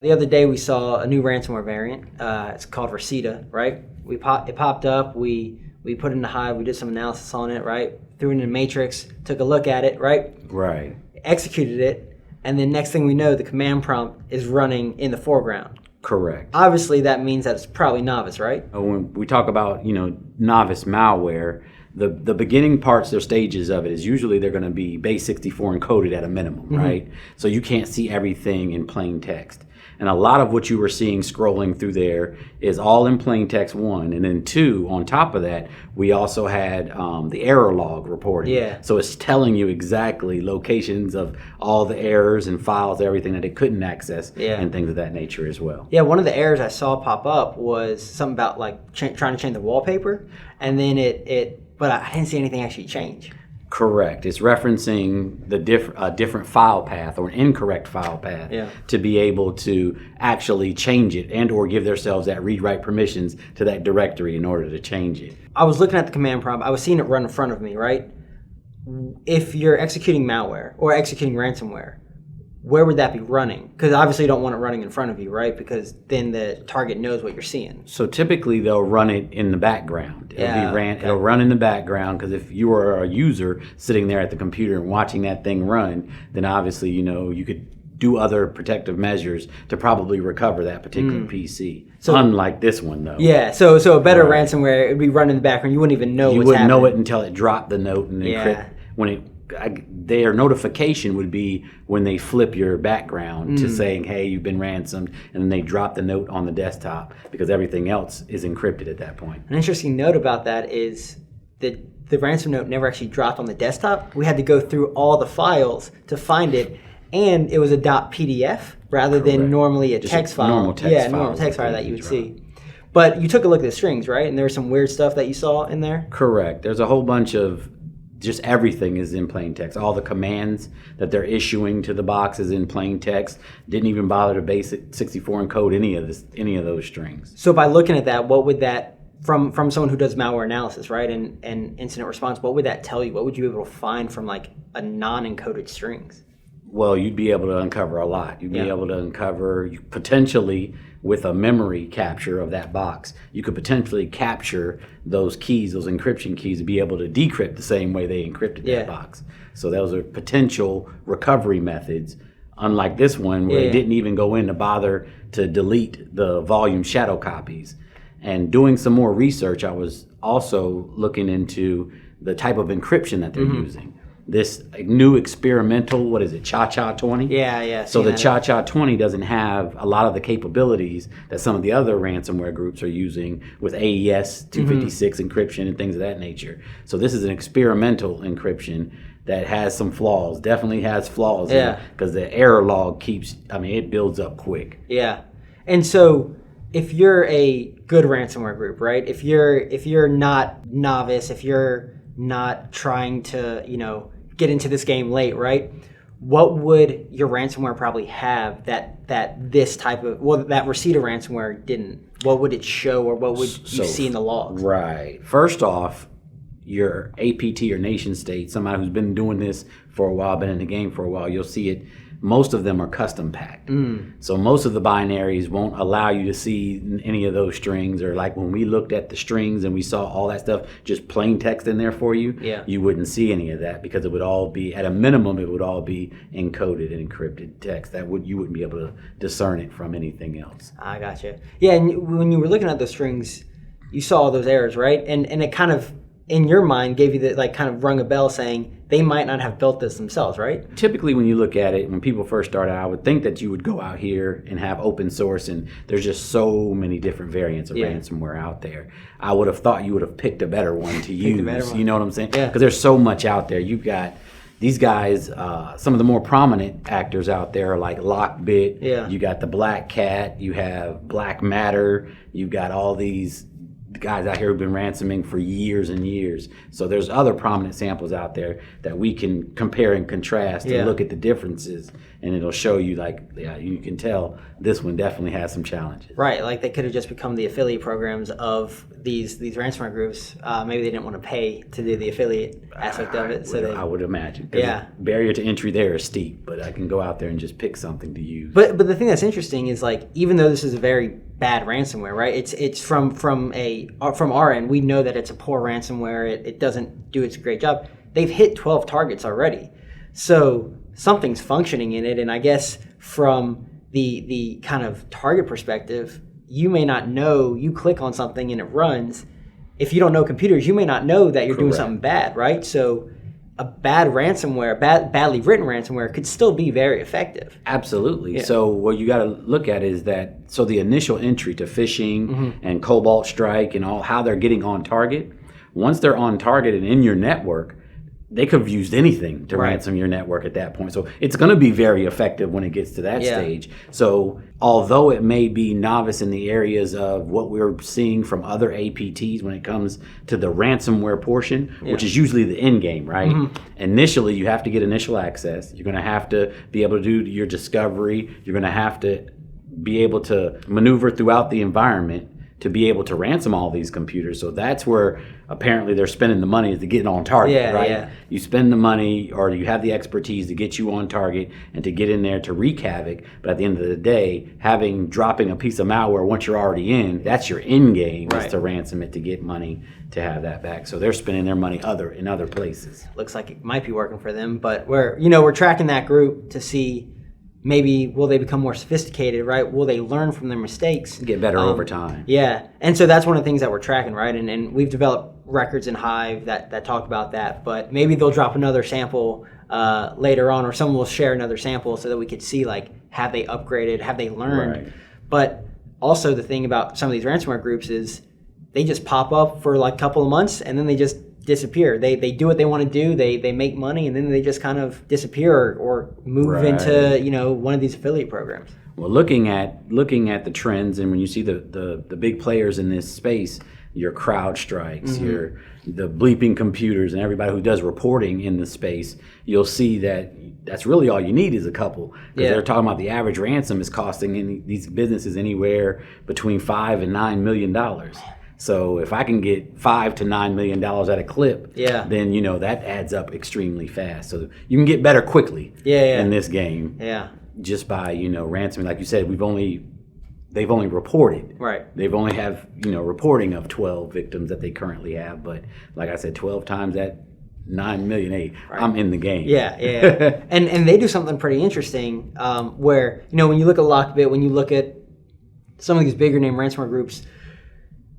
The other day we saw a new ransomware variant. It's called Rhysida, right? It popped up. We put it in the Hive. We did some analysis on it, right? Threw it in the matrix. Took a look at it, right? Right. Executed it, and then next thing we know, the command prompt is running in the foreground. Correct. Obviously, that means that it's probably Novice, right? When we talk about Novice malware, the beginning parts or stages of it is usually they're going to be base 64 encoded at a minimum, right? So you can't see everything in plain text. And a lot of what you were seeing scrolling through there is all in plain text, one. And then two, on top of that, we also had the error log reporting. Yeah. So it's telling you exactly locations of all the errors and files, everything that it couldn't access, and things of that nature as well. Yeah, one of the errors I saw pop up was something about like trying to change the wallpaper, and then but I didn't see anything actually change. Correct. It's referencing the different file path or an incorrect file path to be able to actually change it and or give themselves that read-write permissions to that directory in order to change it. I was looking at the command prompt. I was seeing it run in front of me, right? If you're executing malware or executing ransomware, where would that be running? Because obviously you don't want it running in front of you, right? Because then the target knows what you're seeing. So typically they'll run it in the background. It'll run in the background, because if you are a user sitting there at the computer and watching that thing run, then obviously you could do other protective measures to probably recover that particular PC. So, unlike this one though. Yeah, so a better ransomware, it'd be running in the background. You wouldn't even know what's happening. You wouldn't know it until it dropped the note and encrypt. Their notification would be when they flip your background to saying, hey, you've been ransomed, and then they drop the note on the desktop because everything else is encrypted at that point. An interesting note about that is that the ransom note never actually dropped on the desktop. We had to go through all the files to find it, and it was a .pdf rather than normally a text file. Normal text file that you would see. But you took a look at the strings, right? And there was some weird stuff that you saw in there? Correct. There's a whole bunch of just everything is in plain text. All the commands that they're issuing to the box is in plain text. Didn't even bother to base 64 encode any of those strings. So by looking at that, what would that, from someone who does malware analysis, right, and incident response, what would that tell you? What would you be able to find from like a non-encoded strings? Well, you'd be able to uncover a lot. You'd be able to uncover, potentially with a memory capture of that box, you could potentially capture those keys, those encryption keys, to be able to decrypt the same way they encrypted that box. So those are potential recovery methods, unlike this one where it didn't even go in to bother to delete the volume shadow copies. And doing some more research, I was also looking into the type of encryption that they're using. This new experimental, what is it, Cha-Cha 20? Yeah. So the Cha-Cha 20 doesn't have a lot of the capabilities that some of the other ransomware groups are using with AES 256 encryption and things of that nature. So this is an experimental encryption that has some flaws, definitely has flaws, because the error log it builds up quick. Yeah. And so if you're a good ransomware group, right, if you're not Novice, if you're not trying to, get into this game late, right? What would your ransomware probably have that this type of, that Rhysida ransomware didn't? What would it show, or what would you see in the logs? Right. First off, your APT or nation state, somebody who's been doing this for a while, been in the game for a while, you'll see it. Most of them are custom packed. So most of the binaries won't allow you to see any of those strings, or like when we looked at the strings and we saw all that stuff, just plain text in there for you, you wouldn't see any of that, because it would all be, at a minimum, it would all be encoded and encrypted text. You wouldn't be able to discern it from anything else. I gotcha. Yeah, and when you were looking at those strings, you saw all those errors, right? And it kind of, in your mind, gave you kind of rung a bell saying they might not have built this themselves, right? Typically, when you look at it, when people first started, I would think that you would go out here and have open source, and there's just so many different variants of ransomware out there. I would have thought you would have picked a better one to use. You know what I'm saying? Yeah. Because there's so much out there. You've got these guys, some of the more prominent actors out there are like Lockbit. Yeah. You got the Black Cat. You have Black Matter. You've got all these guys out here who've been ransoming for years and years. So there's other prominent samples out there that we can compare and contrast and look at the differences and it'll show you like, yeah, you can tell this one definitely has some challenges. Right, like they could have just become the affiliate programs of these ransomware groups. Maybe they didn't want to pay to do the affiliate aspect of it. I would imagine. Yeah. The barrier to entry there is steep, but I can go out there and just pick something to use. But the thing that's interesting is like, even though this is a very bad ransomware, right? It's from our end, we know that it's a poor ransomware. It doesn't do its great job. They've hit 12 targets already, so something's functioning in it. And I guess from the kind of target perspective, you may not know. You click on something and it runs. If you don't know computers, you may not know that you're doing something bad, right? So a bad ransomware, badly written ransomware could still be very effective. Absolutely. Yeah. So what you got to look at is that, so the initial entry to phishing and Cobalt Strike and all, how they're getting on target, once they're on target and in your network, they could have used anything to ransom your network at that point. So it's going to be very effective when it gets to that stage. So although it may be novice in the areas of what we're seeing from other APTs when it comes to the ransomware portion, which is usually the end game, right? Initially, you have to get initial access. You're going to have to be able to do your discovery. You're going to have to be able to maneuver throughout the environment to be able to ransom all these computers. So that's where apparently they're spending the money, is to get on target, right? Yeah. You spend the money, or you have the expertise to get you on target and to get in there to wreak havoc. But at the end of the day, dropping a piece of malware once you're already in, that's your end game, is to ransom it to get money to have that back. So they're spending their money in other places. Looks like it might be working for them, but we're tracking that group to see, maybe will they become more sophisticated, right? Will they learn from their mistakes? Get better over time. Yeah, and so that's one of the things that we're tracking, right? And we've developed records in Hive that talk about that, but maybe they'll drop another sample later on, or someone will share another sample so that we could see, like, have they upgraded, have they learned? Right. But also the thing about some of these ransomware groups is they just pop up for like a couple of months and then they just disappear. They do what they want to do. They make money, and then they just kind of disappear or move into one of these affiliate programs. Well, looking at the trends, and when you see the big players in this space, your CrowdStrikes, the bleeping computers, and everybody who does reporting in the space, you'll see that that's really all you need is a couple. Because they're talking about the average ransom is costing these businesses anywhere between $5 and $9 million. So if I can get $5 to $9 million at a clip, then that adds up extremely fast. So you can get better quickly in this game. Yeah. Just by ransoming, like you said, they've only reported. Right. They've only have reporting of 12 victims that they currently have, but like I said, 12 times that 9 million, hey, I'm in the game. Yeah. and they do something pretty interesting, where when you look at Lockbit, when you look at some of these bigger name ransomware groups,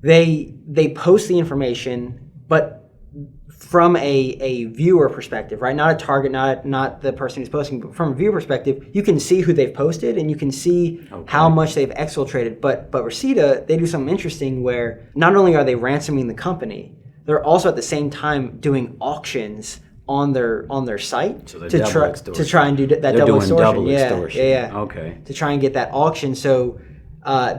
they post the information, but from a viewer perspective, right? Not a target, not the person who's posting, but from a viewer perspective, you can see who they've posted and you can see how much they've exfiltrated. But Rhysida, they do something interesting where not only are they ransoming the company, they're also at the same time doing auctions on their site to try and do that double extortion. Yeah. Okay. To try and get that auction. So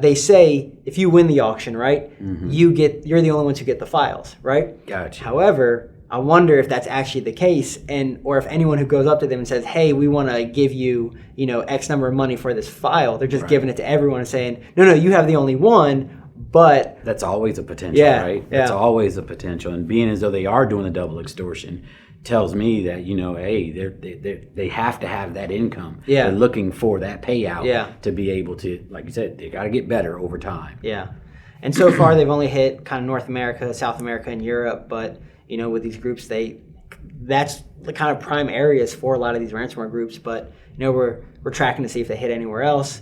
they say if you win the auction, right, you're the only ones who get the files, right? Gotcha. However, I wonder if that's actually the case, or if anyone who goes up to them and says, "Hey, we want to give you, X number of money for this file," they're just giving it to everyone and saying, "No, you have the only one." But that's always a potential, right? That's always a potential, and being as though they are doing the double extortion tells me that hey, they have to have that income. Yeah, they're looking for that payout to be able to, like you said, they got to get better over time. Yeah, and so far they've only hit kind of North America, South America, and Europe. But with these groups, that's the kind of prime areas for a lot of these ransomware groups. But we're tracking to see if they hit anywhere else.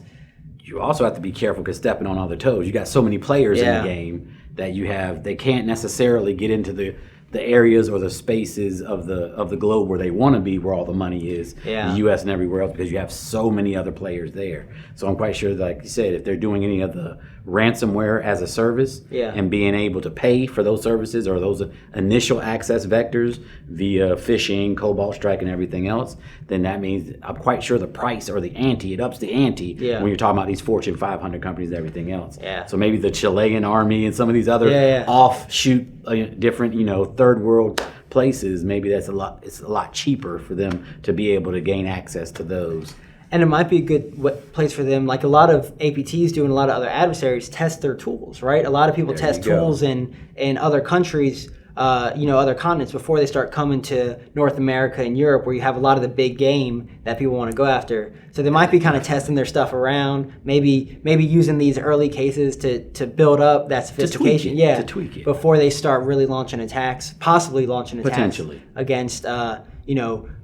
You also have to be careful because stepping on other toes. You got so many players in the game that they can't necessarily get into the areas or the spaces of the globe where they want to be, where all the money is, the U.S. and everywhere else, because you have so many other players there. So I'm quite sure, like you said, if they're doing any of the ransomware as a service and being able to pay for those services or those initial access vectors via phishing, Cobalt Strike, and everything else, then that means I'm quite sure the price or the ante, it ups the ante when you're talking about these Fortune 500 companies and everything else. Yeah. So maybe the Chilean army and some of these other offshoot, different, third world places, maybe it's a lot cheaper for them to be able to gain access to those. And it might be a good place for them. Like a lot of APTs do and a lot of other adversaries test their tools, right? A lot of people test tools in other countries, other continents before they start coming to North America and Europe, where you have a lot of the big game that people want to go after. So they might be kind of testing their stuff around, maybe using these early cases to build up that sophistication. To tweak it. Before they start really launching attacks, possibly launching attacks Potentially. against,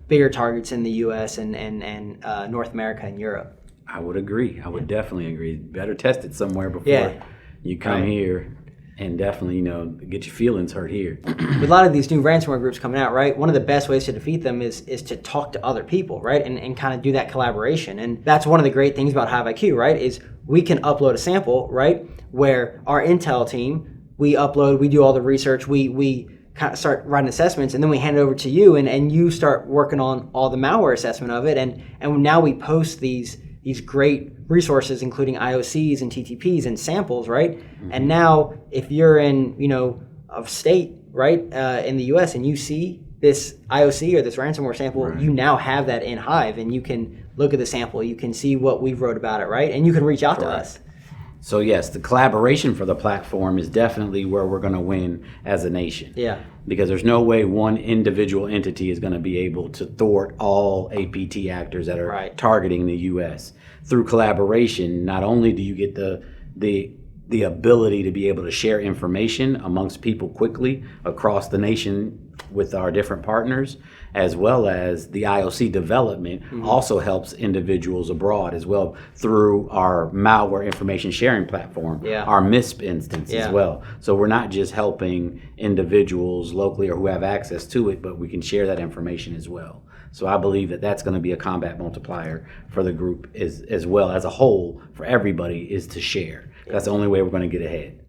bigger targets in the U.S. and North America and Europe. I would agree. I would definitely agree. Better test it somewhere before you come here, and definitely, get your feelings hurt here. With a lot of these new ransomware groups coming out, right? One of the best ways to defeat them is to talk to other people, right? And kind of do that collaboration. And that's one of the great things about HiveIQ, right? Is we can upload a sample, right? Where our intel team, we do all the research, we kind of start writing assessments, and then we hand it over to you, and you start working on all the malware assessment of it, and now we post these great resources, including IOCs and TTPs and samples, right? Mm-hmm. And now if you're in a state, right, in the US, and you see this IOC or this ransomware sample, you now have that in Hive, and you can look at the sample, you can see what we've wrote about it, right? And you can reach out to us. So yes, the collaboration for the platform is definitely where we're going to win as a nation. Yeah. Because there's no way one individual entity is going to be able to thwart all APT actors that are targeting the U.S. Through collaboration, not only do you get the ability to be able to share information amongst people quickly across the nation with our different partners, as well as the IOC development also helps individuals abroad as well through our malware information sharing platform, our MISP instance as well. So we're not just helping individuals locally or who have access to it, but we can share that information as well. So I believe that that's going to be a combat multiplier for the group as well as a whole, for everybody, is to share. That's the only way we're going to get ahead.